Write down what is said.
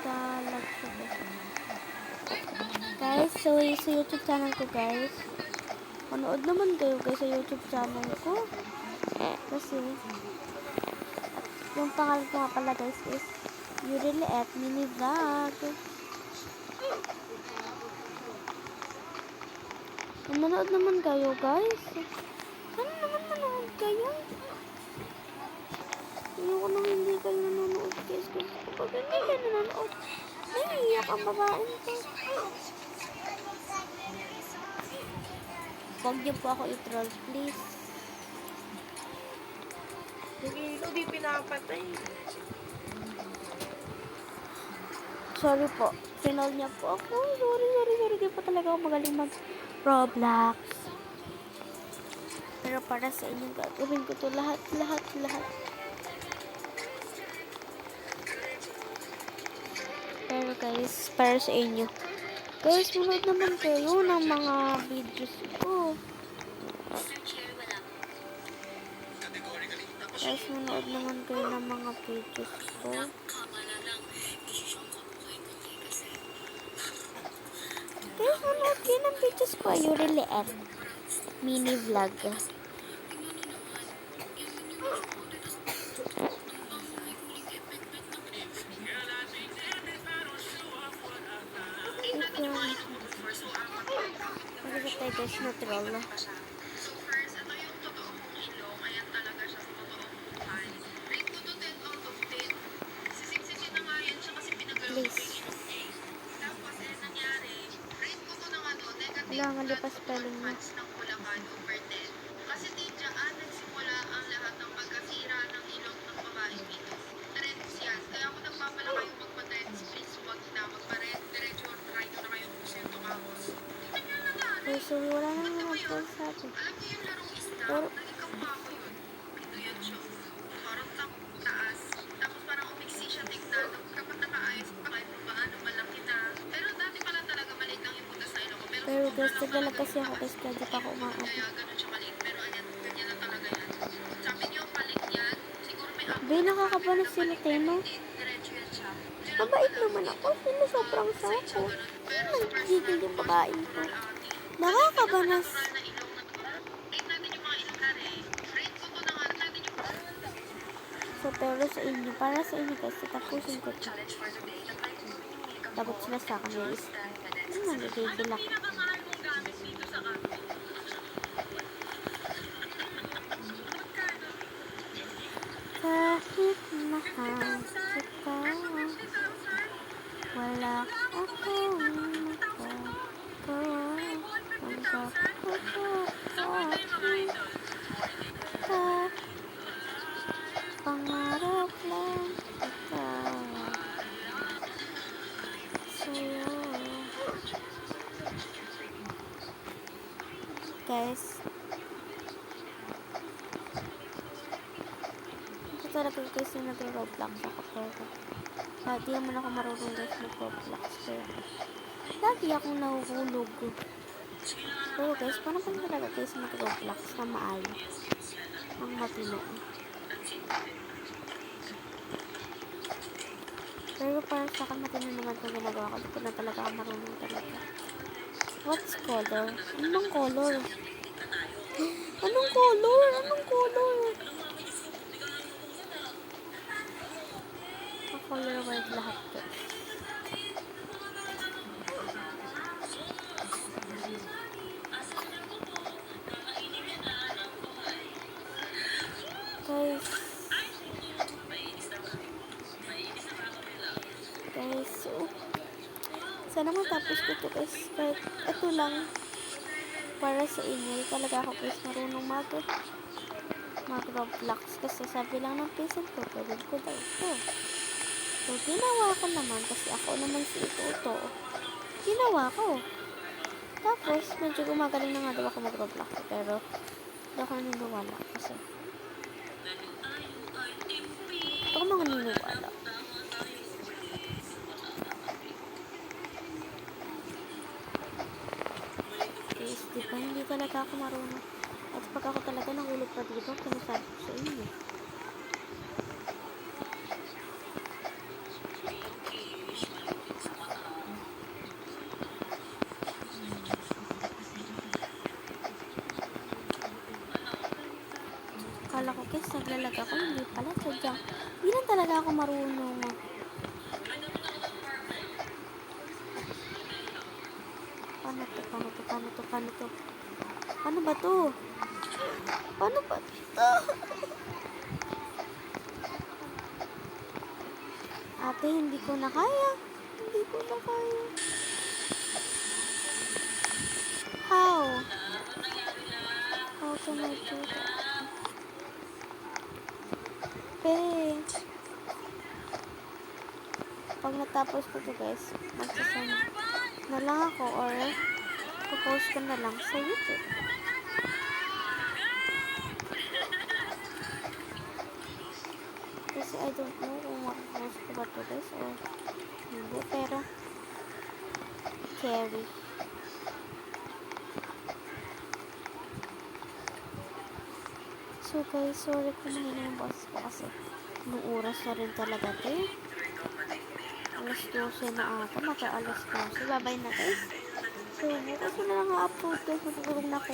nagka-lag siya guys. So, sa YouTube channel ko guys, manood naman kayo guys sa YouTube channel ko. Kasi, yung pangalan ko nga pala guys is Yuriliet Mini Vlog. Manood naman kayo guys. Sana naman manood kayo. Ayoko nang hindi kayo nanonood guys. Kasi kapag hindi kayo nanonood, naiiyak ang babaeng ko. Huwag niyo po ako i-troll please. Hindi, di pinapatay. Sorry po. Pinol niya po ako. Sorry. Di po talaga ako magaling mag-Roblox. Pero para sa inyo, gagawin ko to lahat. Pero guys, para sa inyo. Guys, manood naman kayo ng mga videos ko. Guys, manood naman kayo ng mga videos ko. Guys, manood kayo ng videos ko. Yuriliet Mini Vlog. Bakit tayo guys na troll? Please. Wala nga di pa spelling mo. Kasi di dyan nagsimula ang lahat ng pagkasira ng ilong ng babaeng ito. Trends yan. Kaya ako nagpapala kayo magpa-trends. Please huwag na magpa-red. Diretso try nyo na kayong kusento kapos. Tingnan nyo na nga. Okay, so wala na naman po sa atin. Alam niyo yung larong isda? Pero, Nagkamukha ko yun. Ito yun siya. Parang taas. Tapos parang umiksi siya tignan. Kapag nakaayos pa kahit paano malaki na. Pero dati pala talaga maliit lang yung butas sa ilong ko. pero guys, naglalag kasi ako guys, kaya di pa ako umaabot. Kaya ganun siya maliit. Pero ayan, ganyan na talaga yan. Sabi niyo palit yan. Siguro may Be, nakakabalas sila Teno. diretso yan siya. Mabait naman ako. Sino sobrang sako. Nagigil yung babae ko. Nakakabalas. So, pero sa inyo, para sa inyo guys, tapusin ko ito. Tapos sila sa akin guys. Nagigil ako. Kahit mahal kita, wala akong magagawa. Pangarap lang kita sa'yo. Guys, ito talaga guys yung nag-Roblox ako, pero di naman ako marunong guys mag-Roblox, pero lagi akong nahuhulog. Pero guys, paano pa talaga guys mag-Roblox na maayos ang matino? Pero para sa akin matino naman kung ginagawa ko, dito na talaga ako marunong talaga. What's color? Anong color? Anong color? Anong color? Color white lahat to. Guys, so sana matapos ko to guys. Kahit ito lang para sa inyo. Talaga ako guys marunong mag-Roblox kasi sabi lang ng patient ko, gawin ko daw ito. So, ginawa ko naman kasi ako naman si ito. Ginawa ko. Tapos, medyo gumagaling na nga daw ako mag-Roblox. Pero, hindi ako naniniwala kasi ito ko mga naniniwala. Guys, diba? Hindi talaga ako marunong. At pag ako talaga nahulog pa dito, sinasabi ko sa inyo. pala, sadyang. Hindi lang talaga ako marunong. Paano to? Paano to? Paano to? Paano to? Paano ba to? Paano ba to? Ate, hindi ko na kaya. Hindi ko na kaya. How? How can I do that? Pe. Pag natapos ko to guys, magsasama na lang ako or post ko na lang sa YouTube. Kasi I don't know kung makapost ko ba to guys or hindi, pero carry. So guys, sorry kung mahina yung boss ko kasi nung oras na rin talaga to eh. Alas 12 na ata, maka alas 12. Bye-bye na guys. So, bukas ko na lang upload guys. Matutulog na ako.